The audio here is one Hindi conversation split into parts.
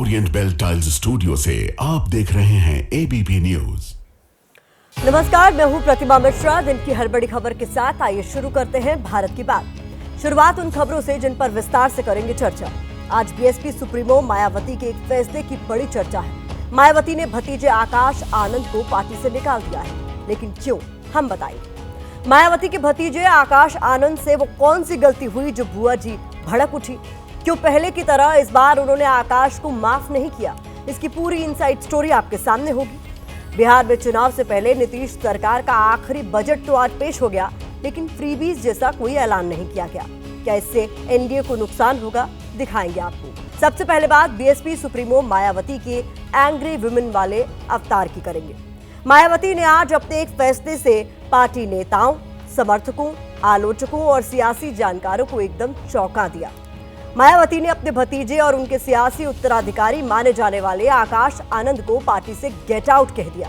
ओरिएंट बेल टाइल्स स्टूडियो से आप देख रहे हैं एबीपी न्यूज। नमस्कार, मैं हूं प्रतिमा मिश्रा। दिन की हर बड़ी खबर के साथ आइए शुरू करते हैं भारत की बात। शुरुआत उन खबरों से जिन पर विस्तार से करेंगे चर्चा। आज बीएसपी सुप्रीमो मायावती के एक फैसले की बड़ी चर्चा है। मायावती ने भतीजे आकाश आनंद को पार्टी से निकाल दिया है, लेकिन क्यों, हम बताएंगे। मायावती के भतीजे आकाश आनंद से वो कौन सी गलती हुई जो बुआ जी भड़क उठी? क्यों पहले की तरह इस बार उन्होंने आकाश को माफ नहीं किया? इसकी पूरी इनसाइड स्टोरी आपके सामने होगी। बिहार में चुनाव से पहले नीतीश सरकार का आखिरी बजट तो आज पेश हो गया, लेकिन फ्रीबीज जैसा कोई ऐलान नहीं किया गया। क्या इससे एनडीए को नुकसान होगा? दिखाएंगे आपको। सबसे पहले बात बीएसपी सुप्रीमो मायावती के एंग्री वुमेन वाले अवतार की करेंगे। मायावती ने आज अपने एक फैसले से पार्टी नेताओं, समर्थकों, आलोचकों और सियासी जानकारों को एकदम चौंका दिया। मायावती ने अपने भतीजे और उनके सियासी उत्तराधिकारी माने जाने वाले आकाश आनंद को पार्टी से गेट आउट कह दिया।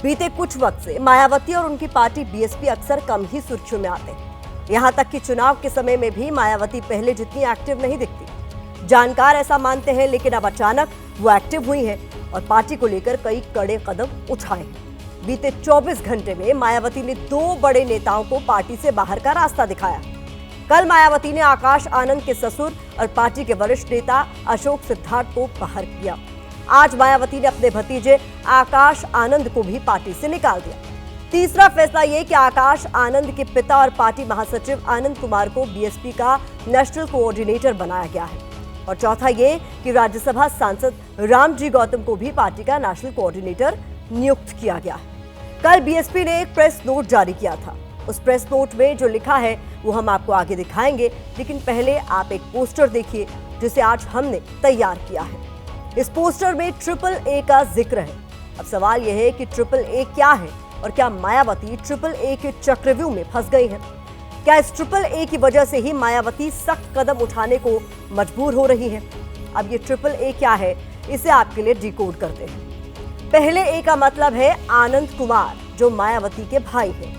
बीते कुछ वक्त से मायावती और उनकी पार्टी बीएसपी अक्सर कम ही सुर्खियों में आते हैं। यहां तक कि चुनाव के समय में भी मायावती पहले जितनी एक्टिव नहीं दिखती। जानकार ऐसा मानते हैं, लेकिन अब अचानक वो एक्टिव हुई है और पार्टी को लेकर कई कड़े कदम उठाए हैं। बीते 24 घंटे में मायावती ने 2 बड़े नेताओं को पार्टी से बाहर का रास्ता दिखाया। कल मायावती ने आकाश आनंद के ससुर और पार्टी के वरिष्ठ नेता अशोक सिद्धार्थ को बाहर किया। आज मायावती ने अपने भतीजे आकाश आनंद को भी पार्टी से निकाल दिया। तीसरा फैसला ये कि आकाश आनंद के पिता और पार्टी महासचिव आनंद कुमार को बीएसपी का नेशनल कोऑर्डिनेटर बनाया गया है। और चौथा ये कि राज्यसभा सांसद रामजी गौतम को भी पार्टी का नेशनल कोऑर्डिनेटर नियुक्त किया गया है। कल बीएसपी ने एक प्रेस नोट जारी किया था। उस प्रेस नोट में जो लिखा है वो हम आपको आगे दिखाएंगे, लेकिन पहले आप एक पोस्टर देखिए जिसे आज हमने तैयार किया है। इस पोस्टर में AAA का जिक्र है। अब सवाल यह है कि AAA क्या है और क्या मायावती AAA के चक्रव्यूह में फंस गई है? क्या इस AAA की वजह से ही मायावती सख्त कदम उठाने को मजबूर हो रही है? अब ये AAA क्या है, इसे आपके लिए डिकोड करते हैं। पहले A का मतलब है आनंद कुमार, जो मायावती के भाई है।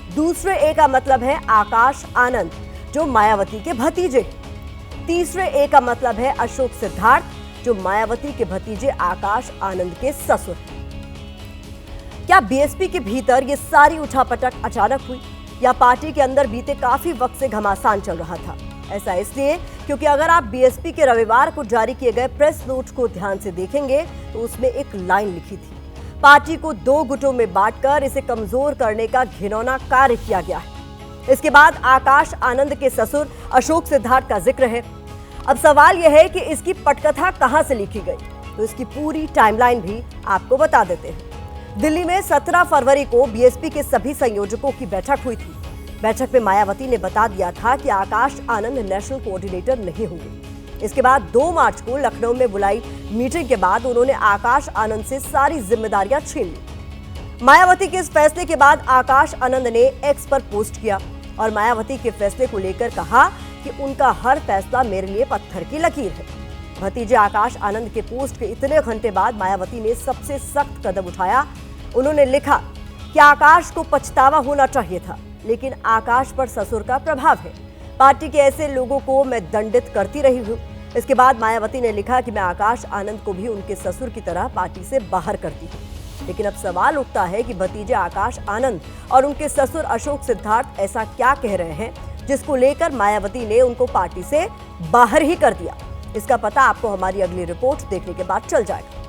दूसरे A का मतलब है आकाश आनंद, जो मायावती के भतीजे। तीसरे A का मतलब है अशोक सिद्धार्थ, जो मायावती के भतीजे आकाश आनंद के ससुर। क्या बीएसपी के भीतर ये सारी उठापटक अचानक हुई या पार्टी के अंदर बीते काफी वक्त से घमासान चल रहा था? ऐसा इसलिए क्योंकि अगर आप बीएसपी के रविवार को जारी किए गए प्रेस नोट को ध्यान से देखेंगे तो उसमें एक लाइन लिखी थी, पार्टी को 2 गुटों में बांटकर इसे कमजोर करने का घिनौना कार्य किया गया है। इसके बाद आकाश आनंद के ससुर अशोक सिद्धार्थ का जिक्र है। अब सवाल यह है कि इसकी पटकथा कहां से लिखी गई, तो इसकी पूरी टाइमलाइन भी आपको बता देते हैं। दिल्ली में 17 फरवरी को बीएसपी के सभी संयोजकों की बैठक हुई थी। बैठक में मायावती ने बता दिया था कि आकाश आनंद नेशनल कोऑर्डिनेटर नहीं होंगे। इसके बाद 2 मार्च को लखनऊ में बुलाई मीटिंग के बाद उन्होंने आकाश आनंद से सारी जिम्मेदारियां छीन ली। मायावती के इस फैसले के बाद आकाश आनंद ने एक्स पर पोस्ट किया और मायावती के फैसले को लेकर कहा कि उनका हर फैसला मेरे लिए पत्थर की लकीर है। भतीजे आकाश आनंद के पोस्ट के इतने घंटे बाद मायावती ने सबसे सख्त कदम उठाया। उन्होंने लिखा कि आकाश को पछतावा होना चाहिए था, लेकिन आकाश पर ससुर का प्रभाव है। पार्टी के ऐसे लोगों को मैं दंडित करती रही हूँ। इसके बाद मायावती ने लिखा कि मैं आकाश आनंद को भी उनके ससुर की तरह पार्टी से बाहर करती हूँ। लेकिन अब सवाल उठता है कि भतीजे आकाश आनंद और उनके ससुर अशोक सिद्धार्थ ऐसा क्या कह रहे हैं जिसको लेकर मायावती ने उनको पार्टी से बाहर ही कर दिया? इसका पता आपको हमारी अगली रिपोर्ट देखने के बाद चल जाएगा।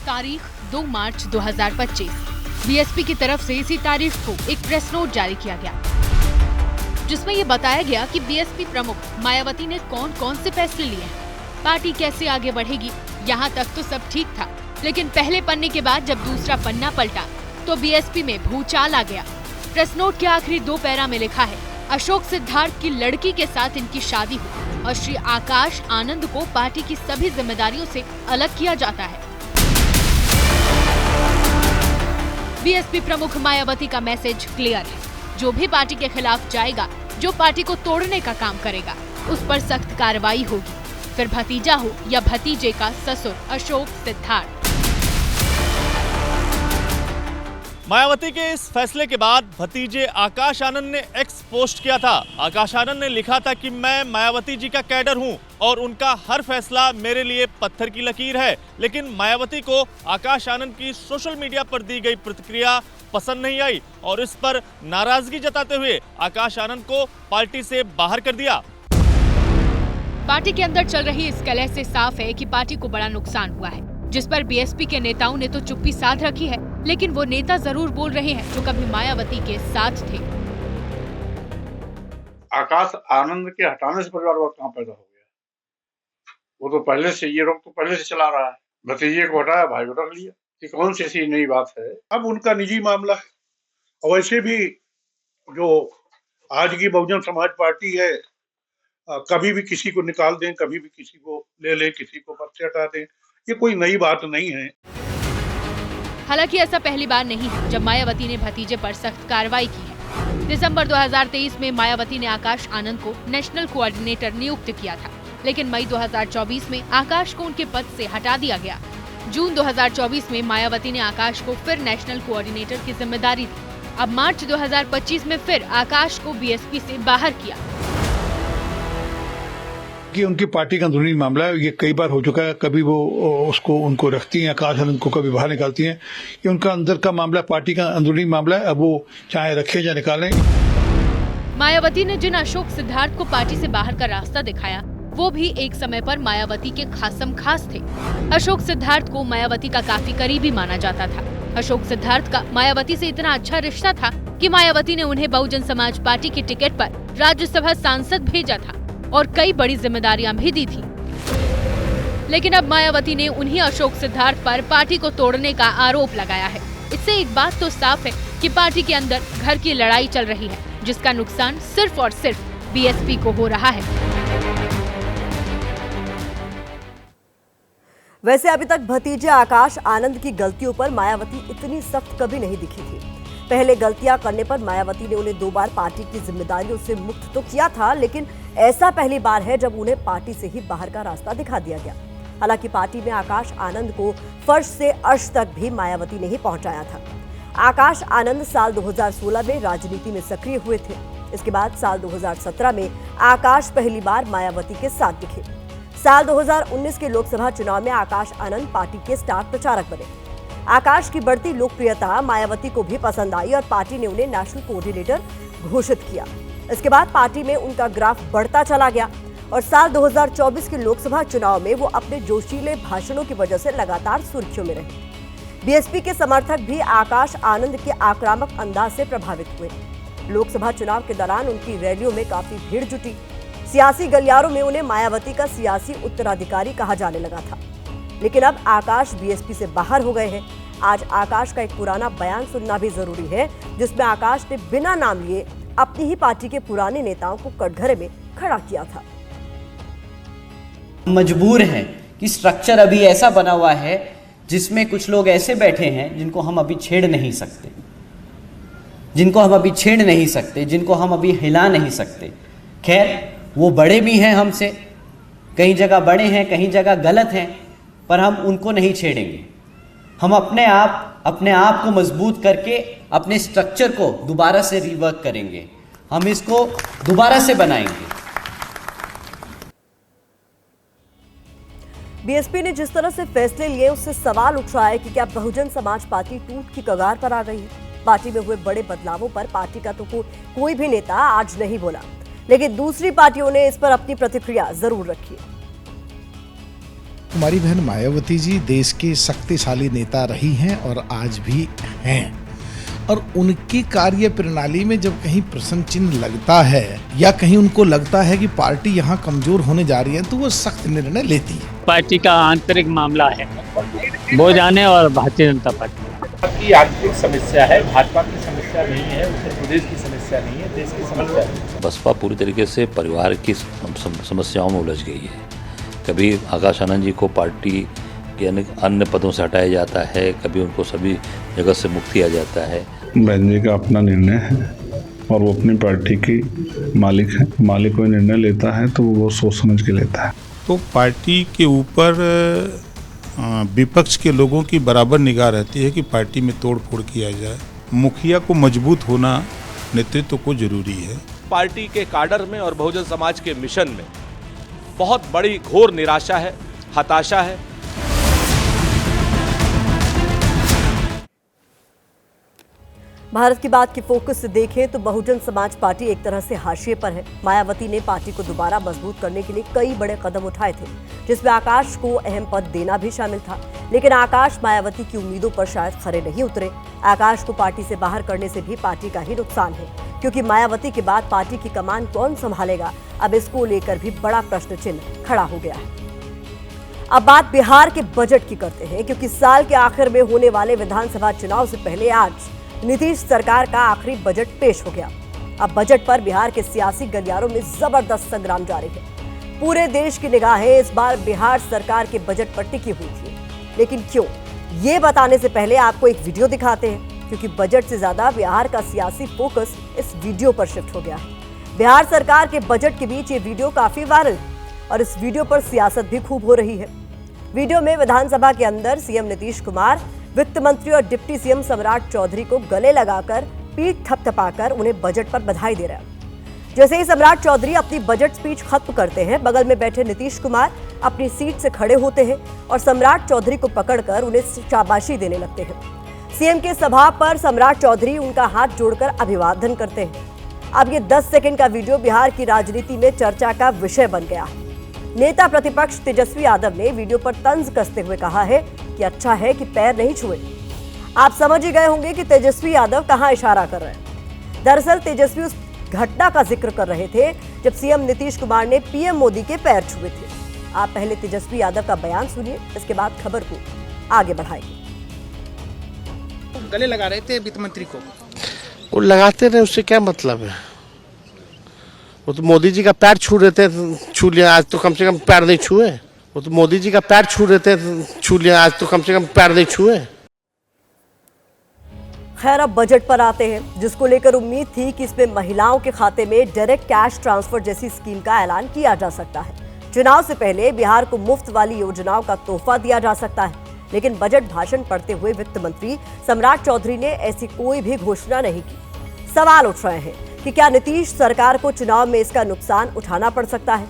तारीख 2 मार्च 2025। बीएसपी की तरफ से इसी तारीख को एक प्रेस नोट जारी किया गया, जिसमें ये बताया गया कि बीएसपी प्रमुख मायावती ने कौन कौन से फैसले लिए हैं, पार्टी कैसे आगे बढ़ेगी। यहाँ तक तो सब ठीक था, लेकिन पहले पन्ने के बाद जब दूसरा पन्ना पलटा तो बीएसपी में भूचाल आ गया। प्रेस नोट के आखिरी 2 पैरा में लिखा है, अशोक सिद्धार्थ की लड़की के साथ इनकी शादी हुई और श्री आकाश आनंद को पार्टी की सभी जिम्मेदारियों से अलग किया जाता है। बीएसपी प्रमुख मायावती का मैसेज क्लियर है, जो भी पार्टी के खिलाफ जाएगा, जो पार्टी को तोड़ने का काम करेगा, उस पर सख्त कार्रवाई होगी। फिर भतीजा हो या भतीजे का ससुर अशोक सिद्धार्थ। मायावती के इस फैसले के बाद भतीजे आकाश आनंद ने एक्स पोस्ट किया था। आकाश आनंद ने लिखा था कि मैं मायावती जी का कैडर हूं और उनका हर फैसला मेरे लिए पत्थर की लकीर है। लेकिन मायावती को आकाश आनंद की सोशल मीडिया पर दी गई प्रतिक्रिया पसंद नहीं आई और इस पर नाराजगी जताते हुए आकाश आनंद को पार्टी से बाहर कर दिया। पार्टी के अंदर चल रही इस कलह से साफ है कि पार्टी को बड़ा नुकसान हुआ है, जिस पर बीएसपी के नेताओं ने तो चुप्पी साध रखी है, लेकिन वो नेता जरूर बोल रहे हैं जो कभी मायावती के साथ थे। आकाश आनंद के हटाने से परिवारवाद कहाँ पैदा हो गया? वो तो पहले से, ये रोग तो पहले से चला रहा है। भतीजे को हटाया, भाई को रख लिया। ये कौन सी ऐसी नई बात है? अब उनका निजी मामला है। और वैसे भी जो आज की बहुजन समाज पार्टी है, कभी भी किसी को निकाल दें, कभी भी किसी को ले लें, किसी को पद से हटा दें, ये कोई नई बात नहीं है। हालांकि ऐसा पहली बार नहीं है जब मायावती ने भतीजे पर सख्त कार्रवाई की है। दिसंबर 2023 में मायावती ने आकाश आनंद को नेशनल कोऑर्डिनेटर नियुक्त किया था, लेकिन मई 2024 में आकाश को उनके पद से हटा दिया गया। जून 2024 में मायावती ने आकाश को फिर नेशनल कोऑर्डिनेटर की जिम्मेदारी दी। अब मार्च 2025 में फिर आकाश को बीएसपी से बाहर किया। कि उनकी पार्टी का अंदरूनी मामला है, ये कई बार हो चुका है। कभी वो उनको रखती हैं आकाश आनंद को, कभी बाहर निकालती हैं। ये उनका अंदर का मामला, पार्टी का अंदरूनी मामला है। अब वो चाहे रखें या निकालें। मायावती ने जिन अशोक सिद्धार्थ को पार्टी से बाहर का रास्ता दिखाया, वो भी एक समय पर मायावती के खासम खास थे। अशोक सिद्धार्थ को मायावती का काफी करीबी माना जाता था। अशोक सिद्धार्थ का मायावती से इतना अच्छा रिश्ता था कि मायावती ने उन्हें बहुजन समाज पार्टी के टिकट पर राज्यसभा सांसद भेजा था और कई बड़ी जिम्मेदारियां भी दी थी। लेकिन अब मायावती ने उन्हीं अशोक सिद्धार्थ पर पार्टी को तोड़ने का आरोप लगाया है। इससे एक बात तो साफ है कि पार्टी के अंदर घर की लड़ाई चल रही है, जिसका नुकसान सिर्फ और सिर्फ बीएसपी को हो रहा है। वैसे अभी तक भतीजे आकाश आनंद की गलतियों पर मायावती इतनी सख्त कभी नहीं दिखी थी। पहले गलतियां करने पर मायावती ने उन्हें 2 बार पार्टी की जिम्मेदारियों से मुक्त तो किया था, लेकिन ऐसा पहली बार है जब उन्हें पार्टी से ही बाहर का रास्ता दिखा दिया गया। हालांकि पार्टी में आकाश आनंद को फर्श से अर्श तक भी मायावती ने ही पहुंचाया था। आकाश आनंद साल 2016 में राजनीति में सक्रिय हुए थे। इसके बाद साल 2017 में आकाश पहली बार मायावती के साथ दिखे। साल 2019 के लोकसभा चुनाव में आकाश आनंद पार्टी के स्टार प्रचारक बने। आकाश की बढ़ती लोकप्रियता मायावती को भी पसंद आई और पार्टी ने उन्हें नेशनल कोऑर्डिनेटर घोषित किया। इसके बाद पार्टी में उनका ग्राफ बढ़ता चला गया और साल 2024 के लोकसभा चुनाव में वो अपने जोशीले भाषणों की वजह से लगातार सुर्खियों में रहे। बीएसपी के समर्थक भी आकाश आनंद के आक्रामक अंदाज से प्रभावित हुए। लोकसभा चुनाव के दौरान उनकी रैलियों में काफी भीड़ जुटी। सियासी गलियारों में उन्हें मायावती का सियासी उत्तराधिकारी कहा जाने लगा था। लेकिन अब आकाश बीएसपी से बाहर हो गए हैं। आज आकाश का एक पुराना बयान सुनना भी जरूरी है, जिसमें आकाश ने बिना नाम लिए अपनी ही पार्टी के पुराने नेताओं को कटघरे में खड़ा किया था। मजबूर हैं कि स्ट्रक्चर अभी ऐसा बना हुआ है जिसमें कुछ लोग ऐसे बैठे हैं जिनको हम अभी छेड़ नहीं सकते, जिनको हम अभी हिला नहीं सकते। खैर, वो बड़े भी हैं हमसे, कहीं जगह बड़े हैं, कहीं जगह गलत हैं, पर हम उनको नहीं छेड़ेंगे। हम अपने आप को मजबूत करके अपने स्ट्रक्चर को दोबारा से रिवर्क करेंगे। हम इसको दोबारा से बनाएंगे। बीएसपी ने जिस तरह से फैसले लिए, उससे सवाल उठ रहा है कि क्या बहुजन समाज पार्टी टूट की कगार पर आ गई है। पार्टी में हुए बड़े बदलावों पर पार्टी का तो कोई भी नेता आज नहीं बोला, लेकिन दूसरी पार्टियों ने इस पर अपनी प्रतिक्रिया जरूर रखी है। हमारी बहन मायावती जी देश की शक्तिशाली नेता रही हैं और आज भी हैं, और उनकी कार्य प्रणाली में जब कहीं प्रश्न चिन्ह लगता है या कहीं उनको लगता है कि पार्टी यहाँ कमजोर होने जा रही है, तो वो सख्त निर्णय लेती है। पार्टी का आंतरिक मामला है, वो जाने और भारतीय जनता पार्टी की आंतरिक समस्या है, भाजपा की समस्या नहीं है, उत्तर प्रदेश की समस्या नहीं है, देश की समस्या है। बसपा पूरी तरीके से परिवार की समस्याओं में उलझ गई है। कभी आकाश आनंद जी को पार्टी के अन्य पदों से हटाया जाता है, कभी उनको सभी जगह से मुक्त किया जाता है। बहन जी का अपना निर्णय है और वो अपनी पार्टी की मालिक है। मालिक कोई निर्णय लेता है तो वो सोच समझ के लेता है। देखो, पार्टी के ऊपर विपक्ष के लोगों की बराबर निगाह रहती है कि पार्टी में तोड़ फोड़ किया जाए। मुखिया को मजबूत होना नेतृत्व को जरूरी है। पार्टी के काडर में और बहुजन समाज के मिशन में बहुत बड़ी घोर निराशा है, हताशा है। भारत की बात की फोकस से देखें तो बहुजन समाज पार्टी एक तरह से हाशिए पर है। मायावती ने पार्टी को दोबारा मजबूत करने के लिए कई बड़े कदम उठाए थे, जिसमें आकाश को अहम पद देना भी शामिल था। लेकिन आकाश मायावती की उम्मीदों पर शायद खरे नहीं उतरे। आकाश को पार्टी से बाहर करने से भी पार्टी का ही नुकसान है, क्योंकि मायावती के बाद पार्टी की कमान कौन संभालेगा, अब इसको लेकर भी बड़ा प्रश्न चिन्ह खड़ा हो गया है। अब बात बिहार के बजट की करते हैं, क्योंकि साल के आखिर में होने वाले विधानसभा चुनाव से पहले आज नीतीश सरकार का आखिरी बजट पेश हो गया। अब बजट पर बिहार के सियासी गलियारों में जबरदस्त संग्राम जारी है। पूरे देश की निगाहें इस बार बिहार सरकार के बजट पर टिकी हुई थी, लेकिन क्यों, ये बताने से पहले आपको एक वीडियो दिखाते हैं, क्योंकि बजट से ज्यादा बिहार का सियासी फोकस इस वीडियो पर शिफ्ट हो गया है। बिहार सरकार के बजट के बीच ये वीडियो काफी वायरल और इस वीडियो पर सियासत भी खूब हो रही है। वीडियो में विधानसभा के अंदर सीएम नीतीश कुमार वित्त मंत्री और डिप्टी सीएम सम्राट चौधरी को गले लगाकर पीठ थपथपाकर उन्हें बजट पर बधाई दे रहे हैं। जैसे ही सम्राट चौधरी अपनी बजट स्पीच खत्म करते हैं, बगल में बैठे नीतीश कुमार अपनी सीट से खड़े होते हैं और सम्राट चौधरी को पकड़कर उन्हें शाबाशी देने लगते हैं। सीएम के सभा पर सम्राट चौधरी उनका हाथ जोड़कर अभिवादन करते हैं। अब ये 10 सेकंड का वीडियो बिहार की राजनीति में चर्चा का विषय बन गया है। नेता प्रतिपक्ष तेजस्वी यादव ने वीडियो पर तंज कसते हुए कहा है कि अच्छा है कि पैर नहीं छुए। आप समझ ही गए होंगे कि तेजस्वी यादव कहां इशारा कर रहे हैं। दरअसल तेजस्वी उस घटना का जिक्र कर रहे थे जब सीएम नीतीश कुमार ने पीएम मोदी के पैर छुए थे। आप पहले तेजस्वी यादव का बयान सुनिए, इसके बाद खबर को आगे बढ़ाएंगे। गले लगा रहे थे वित्त मंत्री को, वो लगाते रहे, उससे क्या मतलब है। वो तो मोदी जी का पैर छू रहे थे, छू लिया, आज तो कम से कम पैर नहीं छुए। वो तो मोदी जी का पैर छू रहे थे, छू लिया, आज तो कम से कम पैर नहीं छुए। खैर, अब बजट पर आते हैं, जिसको लेकर उम्मीद थी कि इसमें महिलाओं के खाते में डायरेक्ट कैश ट्रांसफर जैसी स्कीम का ऐलान किया जा सकता है। चुनाव से पहले बिहार को मुफ्त वाली योजनाओं का तोहफा दिया जा सकता है, लेकिन बजट भाषण पढ़ते हुए वित्त मंत्री सम्राट चौधरी ने ऐसी कोई भी घोषणा नहीं की। सवाल उठ रहे हैं कि क्या नीतीश सरकार को चुनाव में इसका नुकसान उठाना पड़ सकता है?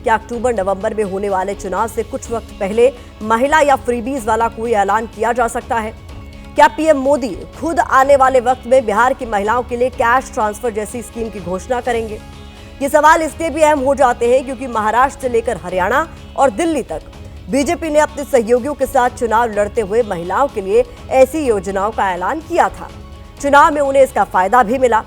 क्या अक्टूबर नवंबर में होने वाले चुनाव से कुछ वक्त पहले महिला या फ्रीबीज वाला कोई ऐलान किया जा सकता है? क्या पीएम मोदी खुद आने वाले वक्त में बिहार की महिलाओं के लिए कैश ट्रांसफर जैसी स्कीम की घोषणा करेंगे? ये सवाल इसलिए भी अहम हो जाते हैं क्योंकि महाराष्ट्र से लेकर हरियाणा और दिल्ली तक बीजेपी ने अपने सहयोगियों के साथ चुनाव लड़ते हुए महिलाओं के लिए ऐसी योजनाओं का ऐलान किया था। चुनाव में उन्हें इसका फायदा भी मिला।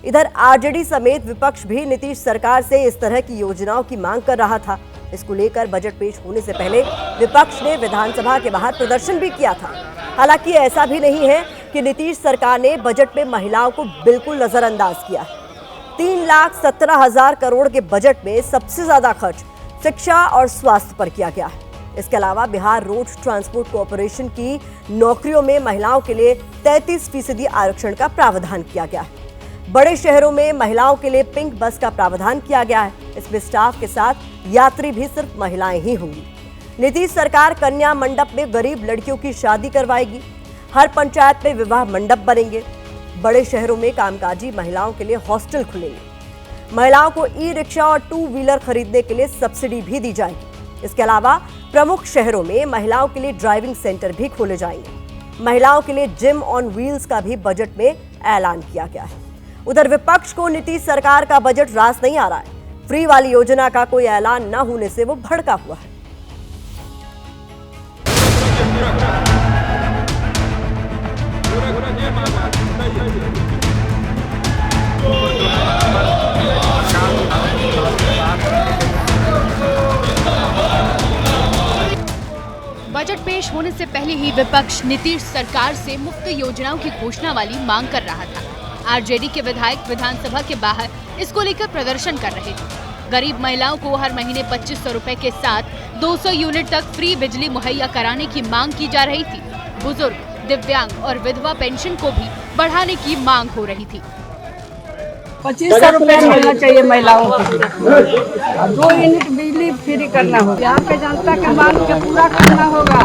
इधर आरजेडी समेत विपक्ष भी नीतीश सरकार से इस तरह की योजनाओं की मांग कर रहा था। इसको लेकर बजट पेश होने से पहले विपक्ष ने विधानसभा के बाहर प्रदर्शन भी किया था। हालांकि ऐसा भी नहीं है कि नीतीश सरकार ने बजट में महिलाओं को बिल्कुल नजरअंदाज किया है। 3,17,000 करोड़ के बजट में सबसे ज्यादा खर्च शिक्षा और स्वास्थ्य पर किया गया है। इसके अलावा बिहार रोड ट्रांसपोर्ट कॉर्पोरेशन की नौकरियों में महिलाओं के लिए 33% आरक्षण का प्रावधान किया गया है। बड़े शहरों में महिलाओं के लिए पिंक बस का प्रावधान किया गया है। इसमें स्टाफ के साथ यात्री भी सिर्फ महिलाएं ही होंगी। नीतीश सरकार कन्या मंडप में गरीब लड़कियों की शादी करवाएगी। हर पंचायत में विवाह मंडप बनेंगे। बड़े शहरों में कामकाजी महिलाओं के लिए हॉस्टल खुलेंगे। महिलाओं को ई रिक्शा और 2 व्हीलर खरीदने के लिए सब्सिडी भी दी जाएगी। इसके अलावा प्रमुख शहरों में महिलाओं के लिए ड्राइविंग सेंटर भी खोले जाएंगे। महिलाओं के लिए जिम ऑन व्हील्स का भी बजट में ऐलान किया गया है। उधर विपक्ष को नीतीश सरकार का बजट रास नहीं आ रहा है। फ्री वाली योजना का कोई ऐलान न होने से वो भड़का हुआ है। बजट पेश होने से पहले ही विपक्ष नीतीश सरकार से मुफ्त योजनाओं की घोषणा वाली मांग कर रहा था। आरजेडी के विधायक विधानसभा के बाहर इसको लेकर प्रदर्शन कर रहे थे। गरीब महिलाओं को हर महीने 2500 रुपए के साथ 200 यूनिट तक फ्री बिजली मुहैया कराने की मांग की जा रही थी। बुजुर्ग, दिव्यांग और विधवा पेंशन को भी बढ़ाने की मांग हो रही थी। 2500 रुपए मिलना चाहिए महिलाओं को। 2 यूनिट बिजली फ्री करना होगा, यहाँ पे जनता के मांग के पूरा करना होगा।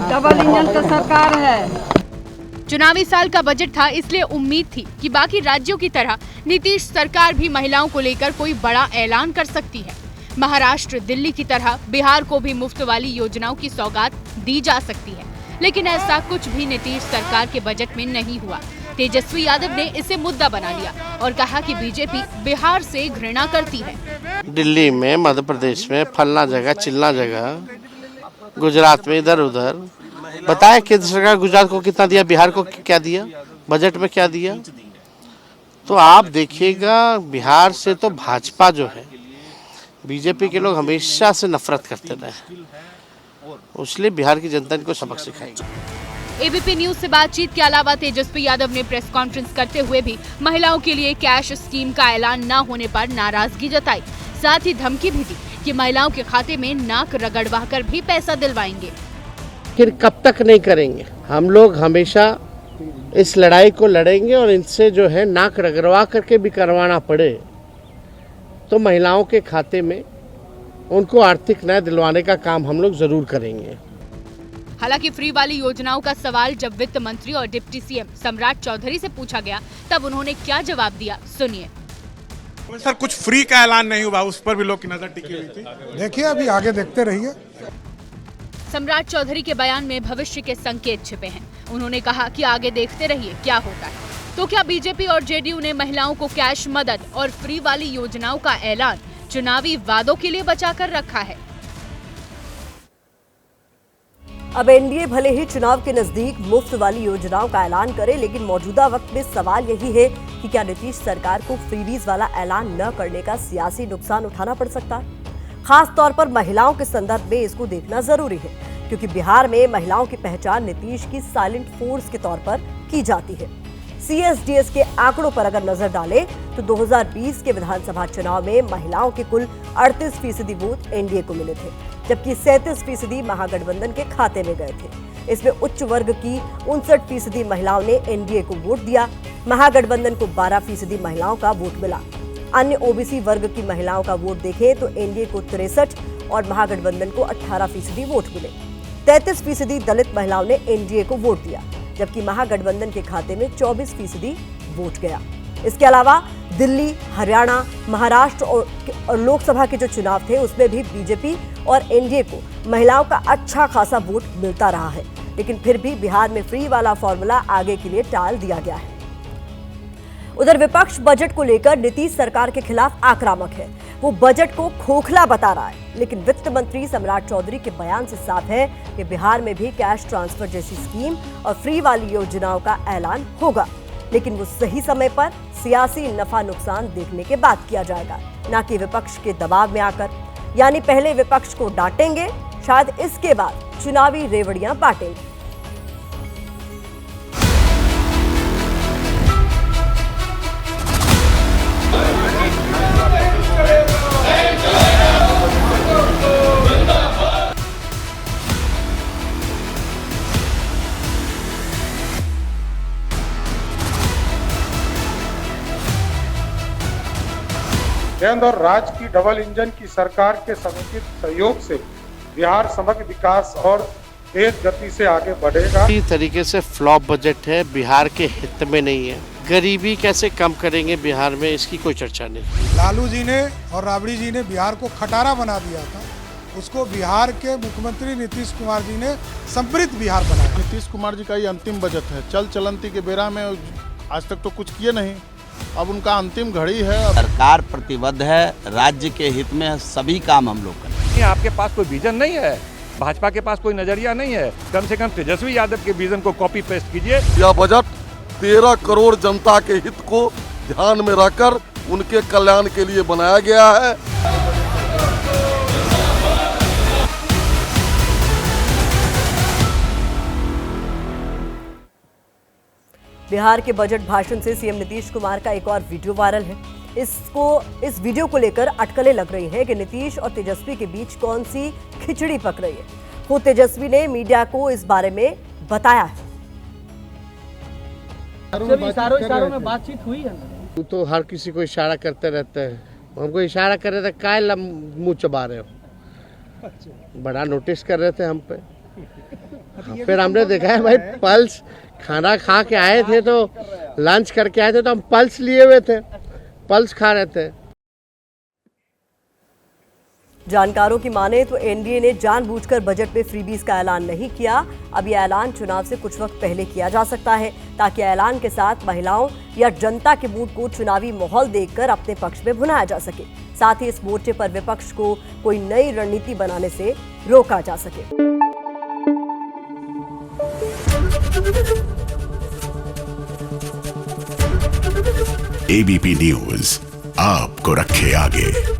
डबल इंजन की सरकार है। चुनावी साल का बजट था, इसलिए उम्मीद थी कि बाकी राज्यों की तरह नीतीश सरकार भी महिलाओं को लेकर कोई बड़ा ऐलान कर सकती है। महाराष्ट्र, दिल्ली की तरह बिहार को भी मुफ्त वाली योजनाओं की सौगात दी जा सकती है, लेकिन ऐसा कुछ भी नीतीश सरकार के बजट में नहीं हुआ। तेजस्वी यादव ने इसे मुद्दा बना लिया और कहा कि बीजेपी बिहार से घृणा करती है। दिल्ली में, मध्य प्रदेश में फलना जगह चिल्ला जगह, गुजरात में इधर उधर बताया केंद्र सरकार गुजरात को कितना दिया, बिहार को क्या दिया, बजट में क्या दिया। तो आप देखिएगा बिहार से तो भाजपा जो है, बीजेपी के लोग हमेशा से नफरत करते रहे, इसलिए बिहार की जनता इनको सबक सिखाएगी। एबीपी न्यूज से बातचीत के अलावा तेजस्वी यादव ने प्रेस कॉन्फ्रेंस करते हुए भी महिलाओं के लिए कैश स्कीम का ऐलान न होने पर नाराजगी जताई। साथ ही धमकी भी दी कि महिलाओं के खाते में नाक रगड़वा कर भी पैसा दिलवाएंगे। फिर कब तक नहीं करेंगे, हम लोग हमेशा इस लड़ाई को लड़ेंगे और इनसे जो है नाक रगड़वा करके भी करवाना पड़े तो महिलाओं के खाते में उनको आर्थिक न्याय दिलवाने का काम हम लोग जरूर करेंगे। हालांकि फ्री वाली योजनाओं का सवाल जब वित्त मंत्री और डिप्टी सीएम सम्राट चौधरी से पूछा गया, तब उन्होंने क्या जवाब दिया, सुनिए। सर, कुछ फ्री का ऐलान नहीं हुआ, उस पर भी लोग की नजर टिकी हुई थी। देखिए, अभी आगे देखते रहिए। सम्राट चौधरी के बयान में भविष्य के संकेत छिपे हैं। उन्होंने कहा कि आगे देखते रहिए क्या होता है। तो क्या बीजेपी और जेडीयू ने महिलाओं को कैश मदद और फ्री वाली योजनाओं का ऐलान चुनावी वादों के लिए बचाकर रखा है? अब एनडीए भले ही चुनाव के नजदीक मुफ्त वाली योजनाओं का ऐलान करे, लेकिन मौजूदा वक्त में सवाल यही है कि क्या नीतीश सरकार को फ्रीबीज वाला ऐलान न करने का सियासी नुकसान उठाना पड़ सकता है। खास तौर पर महिलाओं के संदर्भ में इसको देखना जरूरी है, क्योंकि बिहार में महिलाओं की पहचान नीतीश की साइलेंट फोर्स के तौर पर की जाती है। सीएसडीएस के आंकड़ों पर अगर नजर डालें तो 2020 के विधानसभा चुनाव में महिलाओं के कुल 38% वोट एनडीए को मिले थे, जबकि 37% महागठबंधन के खाते में गए थे। इसमें उच्च वर्ग की 59% महिलाओं ने एनडीए को वोट दिया, महागठबंधन को 12% महिलाओं का वोट मिला। अन्य ओबीसी वर्ग की महिलाओं का वोट देखें तो एनडीए को 63 और महागठबंधन को 18% वोट मिले। 33% दलित महिलाओं ने एनडीए को वोट दिया, जबकि महागठबंधन के खाते में 24% वोट गया। इसके अलावा दिल्ली, हरियाणा, महाराष्ट्र और लोकसभा के जो चुनाव थे उसमें भी बीजेपी और एनडीए को महिलाओं का अच्छा खासा वोट मिलता रहा है, लेकिन फिर भी बिहार में फ्री वाला फॉर्मूला आगे के लिए टाल दिया गया है। उधर विपक्ष बजट को लेकर नीतीश सरकार के खिलाफ आक्रामक है। वो बजट को खोखला बता रहा है, लेकिन वित्त मंत्री सम्राट चौधरी के बयान से साफ है कि बिहार में भी कैश ट्रांसफर जैसी स्कीम और फ्री वाली योजनाओं का ऐलान होगा, लेकिन वो सही समय पर सियासी नफा नुकसान देखने के बाद किया जाएगा, न कि विपक्ष के दबाव में आकर। यानी पहले विपक्ष को डांटेंगे, शायद इसके बाद चुनावी रेवड़ियां बांटेंगे। केंद्र और राज्य की डबल इंजन की सरकार के समुचित सहयोग से बिहार समग्र विकास और तेज गति से आगे बढ़ेगा। इस तरीके से फ्लॉप बजट है, बिहार के हित में नहीं है। गरीबी कैसे कम करेंगे बिहार में, इसकी कोई चर्चा नहीं। लालू जी ने और राबड़ी जी ने बिहार को खटारा बना दिया था, उसको बिहार के मुख्यमंत्री नीतीश कुमार जी ने समृद्ध बिहार बनाया। नीतीश कुमार जी का ये अंतिम बजट है। चल चलंती के बेरा में आज तक तो कुछ किए नहीं, अब उनका अंतिम घड़ी है। सरकार प्रतिबद्ध है, राज्य के हित में सभी काम हम लोग करें। आपके पास कोई विजन नहीं है, भाजपा के पास कोई नजरिया नहीं है, कम से कम तेजस्वी यादव के विजन को कॉपी पेस्ट कीजिए। यह बजट 13 करोड़ जनता के हित को ध्यान में रखकर उनके कल्याण के लिए बनाया गया है। बिहार के बजट भाषण से सीएम नीतीश कुमार का एक और वीडियो वायरल है। इस वीडियो को लेकर अटकलें लग रही हैं कि नीतीश और तेजस्वी के बीच कौन सी खिचड़ी पक रही है। खुद तेजस्वी ने मीडिया को इस बारे में बताया है। इशारों में बातचीत हुई है। तो हर किसी को इशारा करते रहते हैं, हमको इशारा कर रहे थे, काय मुंह चबा रहे हो। बड़ा नोटिस कर रहे थे हम पे। फिर हमने देखा है भाई पल्स, खाना खा के आए थे तो लंच करके आए थे तो हम पल्स लिए हुए थे, पल्स खा रहे थे। जानकारों की माने तो एनडीए ने जानबूझकर बजट में फ्रीबीज का ऐलान नहीं किया। अब यह ऐलान चुनाव से कुछ वक्त पहले किया जा सकता है ताकि ऐलान के साथ महिलाओं या जनता के मूड को चुनावी माहौल देखकर अपने पक्ष में भुनाया जा सके। साथ ही इस मोर्चे पर विपक्ष को कोई नई रणनीति बनाने से रोका जा सके। एबीपी न्यूज आपको रखे आगे।